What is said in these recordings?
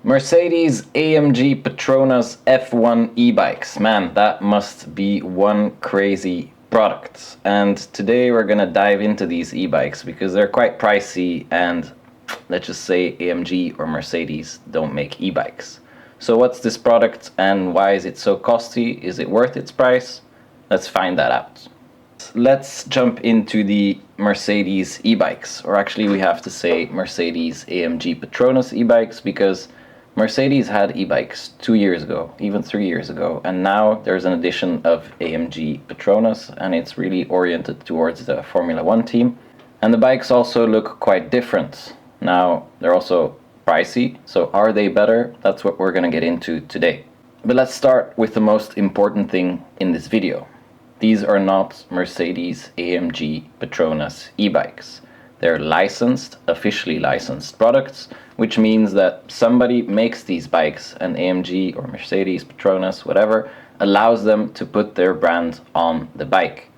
Mercedes-AMG Petronas F1 e-bikes. Man, that must be one crazy product. And today we're gonna dive into these e-bikes because they're quite pricey and let's just say AMG or Mercedes don't make e-bikes. So what's this product and why is it so costly? Is it worth its price? Let's find that out. Let's jump into the Mercedes e-bikes, or actually we have to say Mercedes-AMG Petronas e-bikes because Mercedes had e-bikes 2 years ago, even 3 years ago, and now there's an edition of AMG Petronas and it's really oriented towards the Formula 1 team. And the bikes also look quite different. Now, they're also pricey, so are they better? That's what we're gonna get into today. But let's start with the most important thing in this video. These are not Mercedes-AMG Petronas e-bikes. They're licensed, officially licensed products, which means that somebody makes these bikes, and AMG or Mercedes, Petronas, whatever, allows them to put their brand on the bike.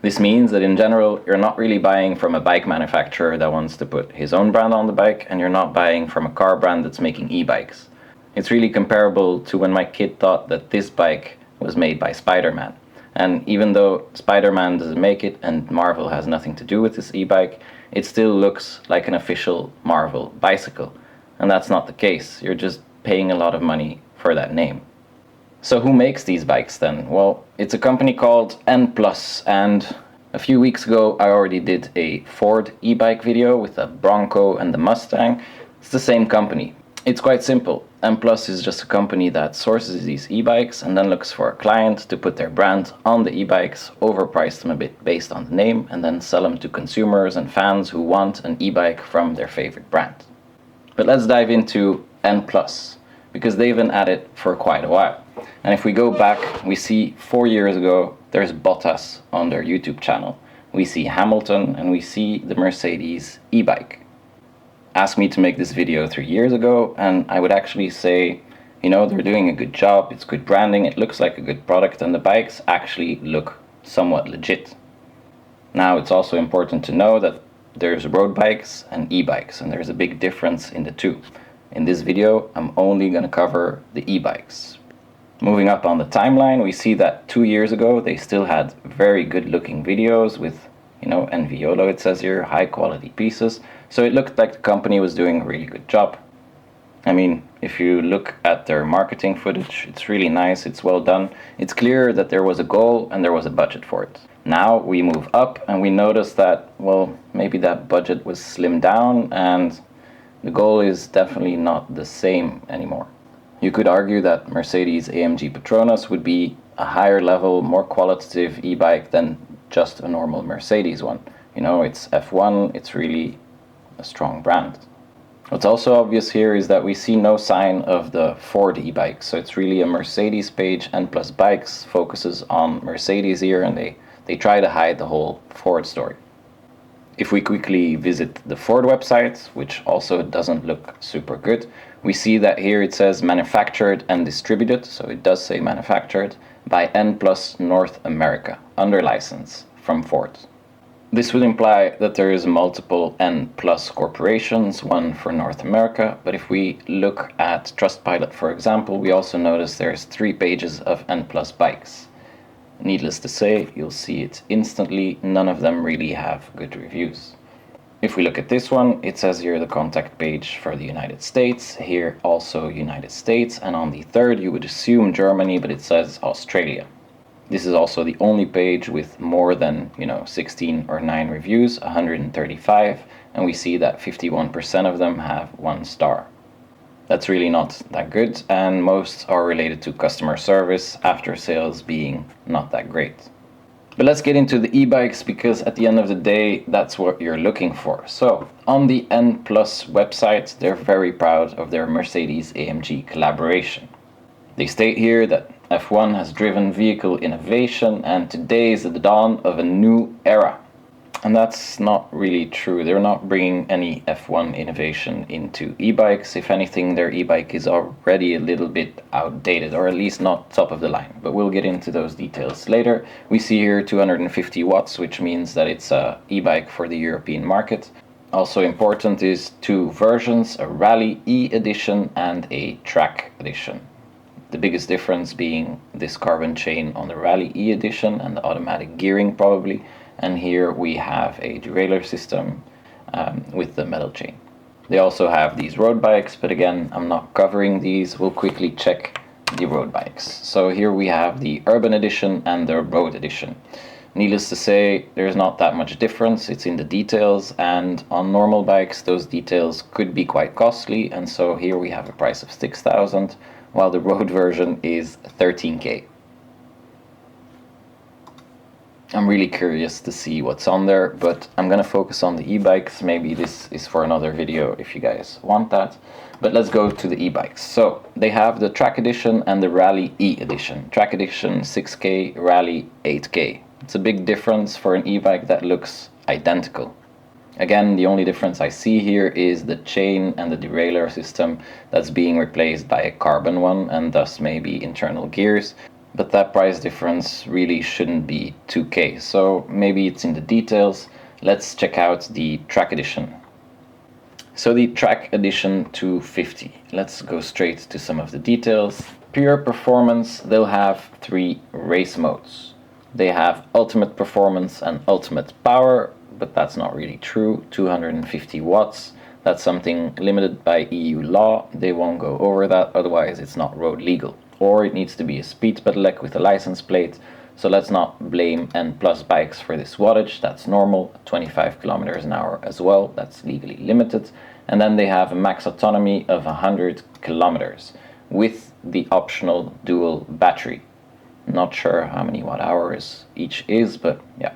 This means that in general, you're not really buying from a bike manufacturer that wants to put his own brand on the bike, and you're not buying from a car brand that's making e-bikes. It's really comparable to when my kid thought that this bike was made by Spider-Man. And even though Spider-Man doesn't make it and Marvel has nothing to do with this e-bike, it still looks like an official Marvel bicycle. And that's not the case. You're just paying a lot of money for that name. So who makes these bikes then? Well, it's a company called N+, and a few weeks ago I already did a Ford e-bike video with the Bronco and the Mustang. It's the same company. It's quite simple. N+ is just a company that sources these e-bikes and then looks for a client to put their brand on the e-bikes, overprice them a bit based on the name, and then sell them to consumers and fans who want an e-bike from their favorite brand. But let's dive into N+, because they've been at it for quite a while. And if we go back, we see 4 years ago, there's Bottas on their YouTube channel. We see Hamilton and we see the Mercedes e-bike. Asked me to make this video 3 years ago, and I would actually say, you know, they're doing a good job, it's good branding, it looks like a good product, and the bikes actually look somewhat legit. Now, it's also important to know that there's road bikes and e-bikes, and there's a big difference in the two. In this video, I'm only going to cover the e-bikes. Moving up on the timeline, we see that 2 years ago, they still had very good looking videos with, you know, NVIOLO, it says here, high quality pieces. So it looked like the company was doing a really good job. I mean, if you look at their marketing footage, it's really nice, it's well done. It's clear that there was a goal and there was a budget for it. Now we move up and we notice that, well, maybe that budget was slimmed down and the goal is definitely not the same anymore. You could argue that Mercedes-AMG Petronas would be a higher level, more qualitative e-bike than just a normal Mercedes one. You know, it's F1, it's really a strong brand. What's also obvious here is that we see no sign of the Ford e-bike, so it's really a Mercedes page. N+ Bikes focuses on Mercedes here, and they try to hide the whole Ford story. If we quickly visit the Ford website, which also doesn't look super good, we see that here it says manufactured and distributed, so it does say manufactured, by N+ North America, under license from Ford. This would imply that there is multiple N+ corporations, one for North America, but if we look at Trustpilot, for example, we also notice there's 3 pages of N+ bikes. Needless to say, you'll see it instantly, none of them really have good reviews. If we look at this one, it says here the contact page for the United States, here also United States, and on the third you would assume Germany, but it says Australia. This is also the only page with more than, 16 or 9 reviews, 135, and we see that 51% of them have 1 star. That's really not that good, and most are related to customer service, after sales being not that great. But let's get into the e-bikes, because at the end of the day, that's what you're looking for. So, on the N+ website, they're very proud of their Mercedes-AMG collaboration. They state here that F1 has driven vehicle innovation, and today is the dawn of a new era. And that's not really true. They're not bringing any F1 innovation into e-bikes. If anything, their e-bike is already a little bit outdated, or at least not top of the line. But we'll get into those details later. We see here 250 watts, which means that it's a e-bike for the European market. Also important is two versions, a RallyE Edition and a Track Edition. The biggest difference being this carbon chain on the RallyE Edition and the automatic gearing probably, and here we have a derailleur system with the metal chain. They also have these road bikes, but again, I'm not covering these. We'll quickly check the road bikes. So here we have the Urban Edition and the Road Edition. Needless to say, there's not that much difference. It's in the details, and on normal bikes those details could be quite costly, and so here we have a price of 6,000, while the road version is 13k. I'm really curious to see what's on there, but I'm gonna focus on the e-bikes. Maybe this is for another video if you guys want that. But let's go to the e-bikes. So they have the Track Edition and the RallyE Edition. Track Edition 6k, Rally 8k. It's a big difference for an e-bike that looks identical. Again, the only difference I see here is the chain and the derailleur system that's being replaced by a carbon one, and thus maybe internal gears. But that price difference really shouldn't be 2k, so maybe it's in the details. Let's check out the Track Edition. So the Track Edition 250. Let's go straight to some of the details. Pure performance, they'll have 3 race modes. They have Ultimate Performance and Ultimate Power, but that's not really true. 250 watts. That's something limited by EU law. They won't go over that, otherwise it's not road legal. Or it needs to be a speed pedelec with a license plate. So let's not blame N Plus bikes for this wattage. That's normal. 25 kilometers an hour as well. That's legally limited. And then they have a max autonomy of 100 kilometers with the optional dual battery. Not sure how many watt hours each is, but yeah.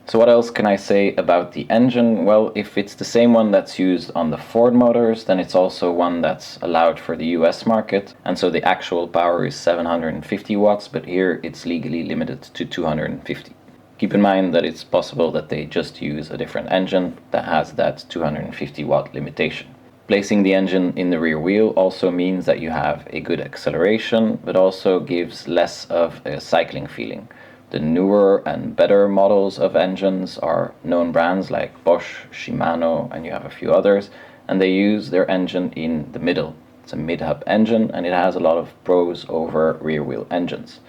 So what else can I say about the engine? Well, if it's the same one that's used on the Ford motors, then it's also one that's allowed for the US market. And so the actual power is 750 watts, but here it's legally limited to 250. Keep in mind that it's possible that they just use a different engine that has that 250 watt limitation. Placing the engine in the rear wheel also means that you have a good acceleration, but also gives less of a cycling feeling. The newer and better models of engines are known brands like Bosch, Shimano, and you have a few others, and they use their engine in the middle. It's a mid-hub engine, and it has a lot of pros over rear-wheel engines.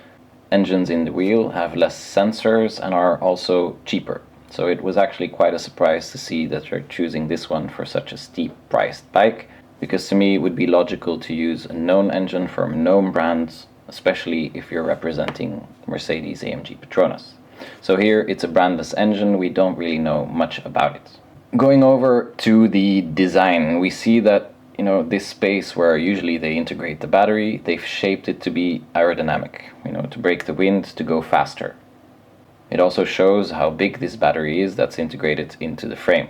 Engines in the wheel have less sensors and are also cheaper. So it was actually quite a surprise to see that they're choosing this one for such a steep priced bike, because to me it would be logical to use a known engine from known brands, especially if you're representing Mercedes-AMG Petronas. So here it's a brandless engine, we don't really know much about it. Going over to the design, we see that, you know, this space where usually they integrate the battery, they've shaped it to be aerodynamic, you know, to break the wind, to go faster. It also shows how big this battery is that's integrated into the frame.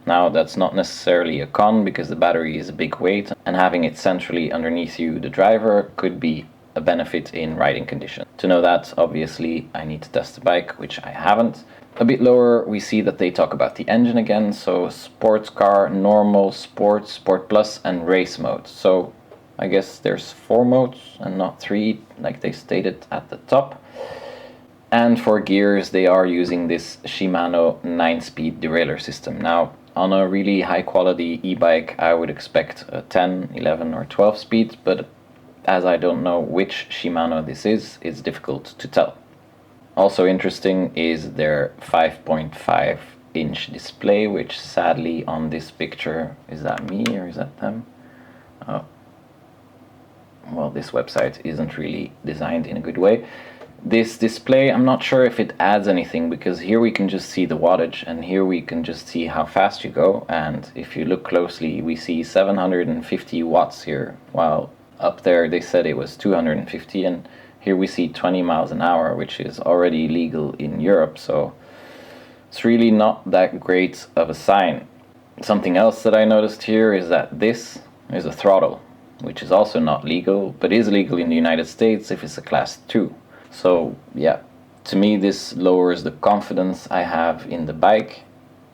Now that's not necessarily a con, because the battery is a big weight, and having it centrally underneath you, the driver, could be a benefit in riding conditions. To know that, obviously, I need to test the bike, which I haven't. A bit lower, we see that they talk about the engine again, so sports car, normal, sport, sport plus, and race mode. So I guess there's 4 modes and not 3, like they stated at the top. And for gears, they are using this Shimano 9-speed derailleur system. Now, on a really high quality e-bike, I would expect a 10, 11 or 12 speed, but as I don't know which Shimano this is, it's difficult to tell. Also interesting is their 5.5 inch display, which sadly on this picture, is that me or is that them? Oh, well, this website isn't really designed in a good way. This display, I'm not sure if it adds anything, because here we can just see the wattage and here we can just see how fast you go, and if you look closely we see 750 watts here, while up there they said it was 250, and here we see 20 miles an hour, which is already legal in Europe, so it's really not that great of a sign. Something else that I noticed here is that this is a throttle, which is also not legal, but is legal in the United States if it's a class 2. So yeah, to me this lowers the confidence I have in the bike,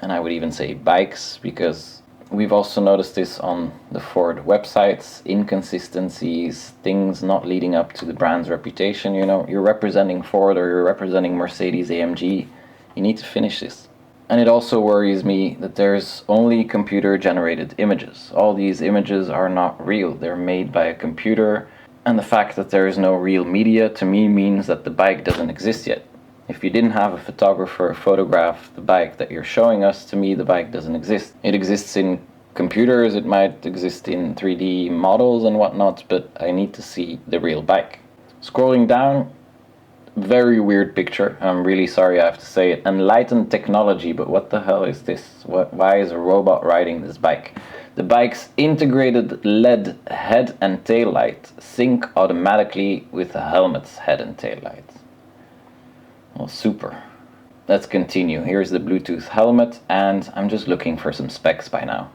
and I would even say bikes, because we've also noticed this on the Ford websites, inconsistencies, things not leading up to the brand's reputation. You know, you're representing Ford or you're representing Mercedes-AMG, you need to finish this. And it also worries me that there's only computer-generated images. All these images are not real. They're made by a computer, and the fact that there is no real media to me means that the bike doesn't exist yet. If you didn't have a photographer photograph the bike that you're showing us, to me the bike doesn't exist. It exists in computers, it might exist in 3D models and whatnot, but I need to see the real bike. Scrolling down, very weird picture. I'm really sorry I have to say it. Enlightened technology, but what the hell is this? Why is a robot riding this bike? The bike's integrated LED head and tail light sync automatically with the helmet's head and tail light. Well, super. Let's continue. Here's the Bluetooth helmet, and I'm just looking for some specs by now.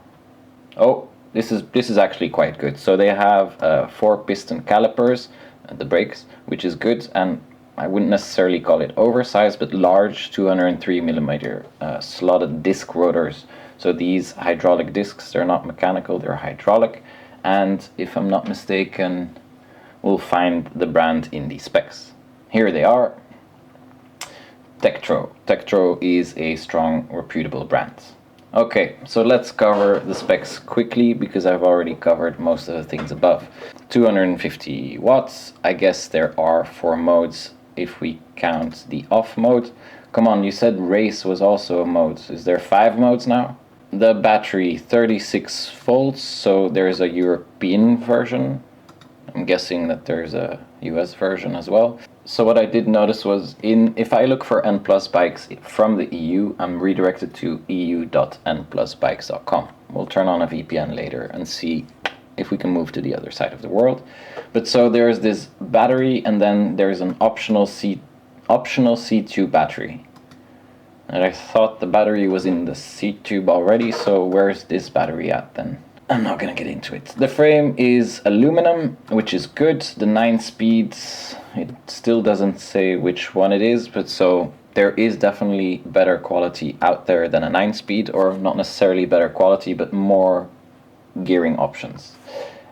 Oh, this is actually quite good. So they have 4 piston calipers, the brakes, which is good, and I wouldn't necessarily call it oversized, but large 203mm slotted disc rotors. So these hydraulic discs, they're not mechanical, they're hydraulic. And if I'm not mistaken, we'll find the brand in the specs. Here they are. Tektro. Tektro is a strong, reputable brand. Okay, so let's cover the specs quickly because I've already covered most of the things above. 250 watts. I guess there are 4 modes if we count the off mode. Come on, you said race was also a mode. Is there 5 modes now? The battery, 36 volts, so there's a European version. I'm guessing that there's a US version as well. So what I did notice was, if I look for N Plus bikes from the EU, I'm redirected to eu.nplusbikes.com. We'll turn on a VPN later and see if we can move to the other side of the world. But so there's this battery, and then there's an optional seat tube battery. And I thought the battery was in the seat tube already, so where's this battery at then? I'm not gonna get into it. The frame is aluminum, which is good. The 9 speeds, it still doesn't say which one it is, but so there is definitely better quality out there than a 9-speed, or not necessarily better quality, but more gearing options.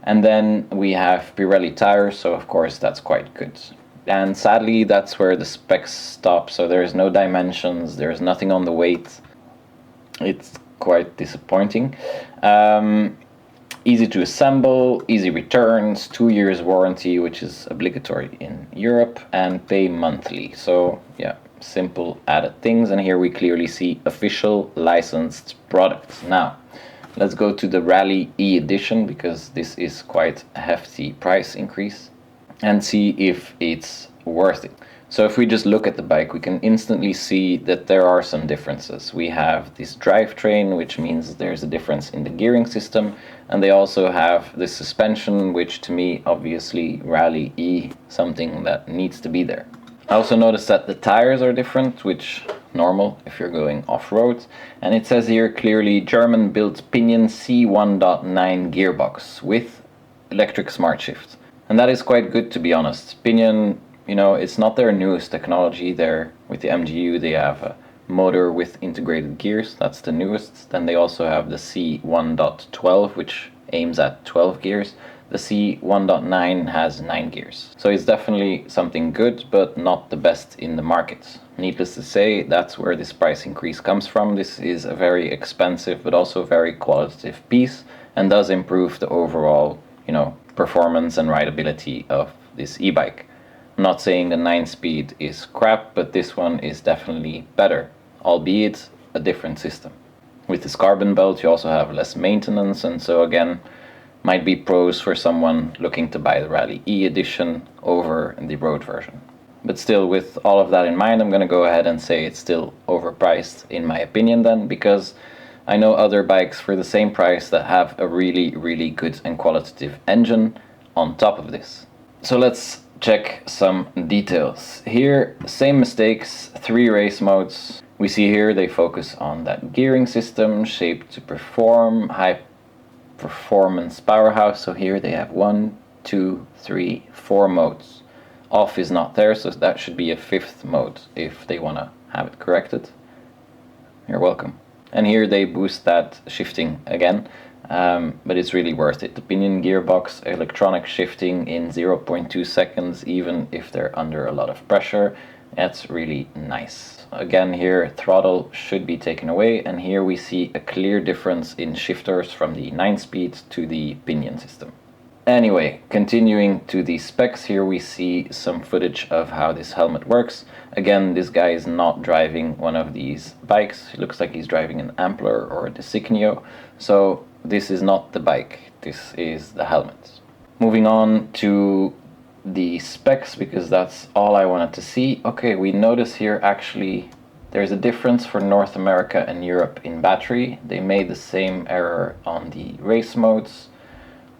And then we have Pirelli tires, so of course that's quite good. And sadly, that's where the specs stop, so there's no dimensions, there's nothing on the weight. It's quite disappointing. Easy to assemble, easy returns, 2 years warranty, which is obligatory in Europe, and pay monthly. So yeah, simple added things. And here we clearly see official licensed products. Now, let's go to the RallyE Edition, because this is quite a hefty price increase, and see if it's worth it. So if we just look at the bike, we can instantly see that there are some differences. We have this drivetrain, which means there's a difference in the gearing system, and they also have this suspension, which to me, obviously, RallyE, something that needs to be there. I also noticed that the tires are different, which normal if you're going off-road, and it says here clearly German-built Pinion C1.9 gearbox with electric smart shift. And that is quite good, to be honest. Pinion, you know, it's not their newest technology. There, with the MGU, they have a motor with integrated gears. That's the newest. Then they also have the C1.12, which aims at 12 gears. The C1.9 has 9 gears. So it's definitely something good, but not the best in the market. Needless to say, that's where this price increase comes from. This is a very expensive, but also very qualitative piece, and does improve the overall, you know, performance and rideability of this e-bike. I'm not saying the 9-speed is crap, but this one is definitely better, albeit a different system. With this carbon belt you also have less maintenance, and so again, might be pros for someone looking to buy the RallyE Edition over the road version. But still, with all of that in mind, I'm going to go ahead and say it's still overpriced in my opinion then, because I know other bikes for the same price that have a really good and qualitative engine on top of this. So let's check some details. Here, same mistakes, 3 race modes. We see here they focus on that gearing system, shaped to perform, high performance powerhouse. So here they have 1, 2, 3, 4 modes. Off is not there, so that should be a 5th mode if they want to have it corrected. You're welcome. And here they boost that shifting again, but it's really worth it. The Pinion gearbox, electronic shifting in 0.2 seconds, even if they're under a lot of pressure. That's really nice. Again, here throttle should be taken away, and here we see a clear difference in shifters from the 9-speed to the pinion system. Anyway, continuing to the specs, here we see some footage of how this helmet works. Again, this guy is not driving one of these bikes. It looks like he's driving an Ampler or a Designio. So this is not the bike, this is the helmet. Moving on to the specs, because that's all I wanted to see. Okay, we notice here actually there's a difference for North America and Europe in battery. They made the same error on the race modes.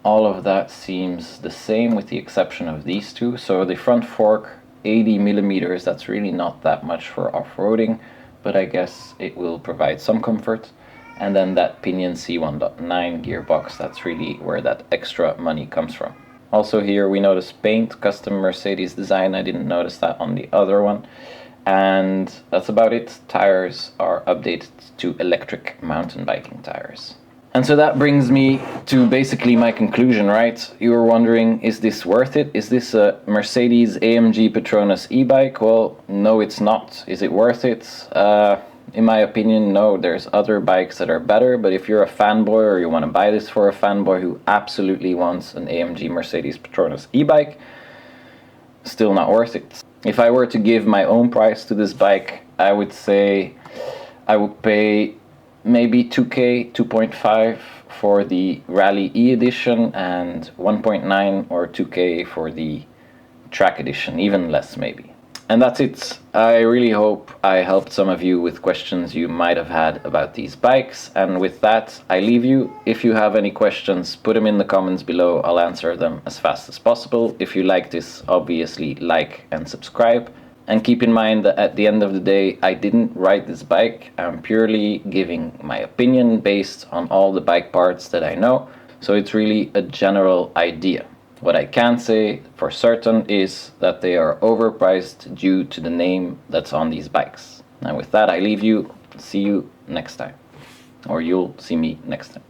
All of that seems the same with the exception of these two. So the front fork, 80 millimeters, that's really not that much for off-roading, but I guess it will provide some comfort. And then that Pinion C1.9 gearbox, that's really where that extra money comes from. Also here we notice paint, custom Mercedes design. I didn't notice that on the other one. And that's about it. Tires are updated to electric mountain biking tires. And so that brings me to basically my conclusion, right? You were wondering, is this worth it? Is this a Mercedes-AMG Petronas e-bike? Well, no, it's not. Is it worth it? In my opinion, no. There's other bikes that are better, but if you're a fanboy or you want to buy this for a fanboy who absolutely wants an AMG Mercedes Petronas e-bike, still not worth it. If I were to give my own price to this bike, I would say I would pay maybe 2K, 2.5 for the RallyE Edition and 1.9 or 2K for the Track Edition, even less maybe. And that's it. I really hope I helped some of you with questions you might have had about these bikes. And with that, I leave you. If you have any questions, put them in the comments below. I'll answer them as fast as possible. If you like this, obviously like and subscribe. And keep in mind that at the end of the day, I didn't ride this bike. I'm purely giving my opinion based on all the bike parts that I know. So it's really a general idea. What I can say for certain is that they are overpriced due to the name that's on these bikes. And with that, I leave you. See you next time. Or you'll see me next time.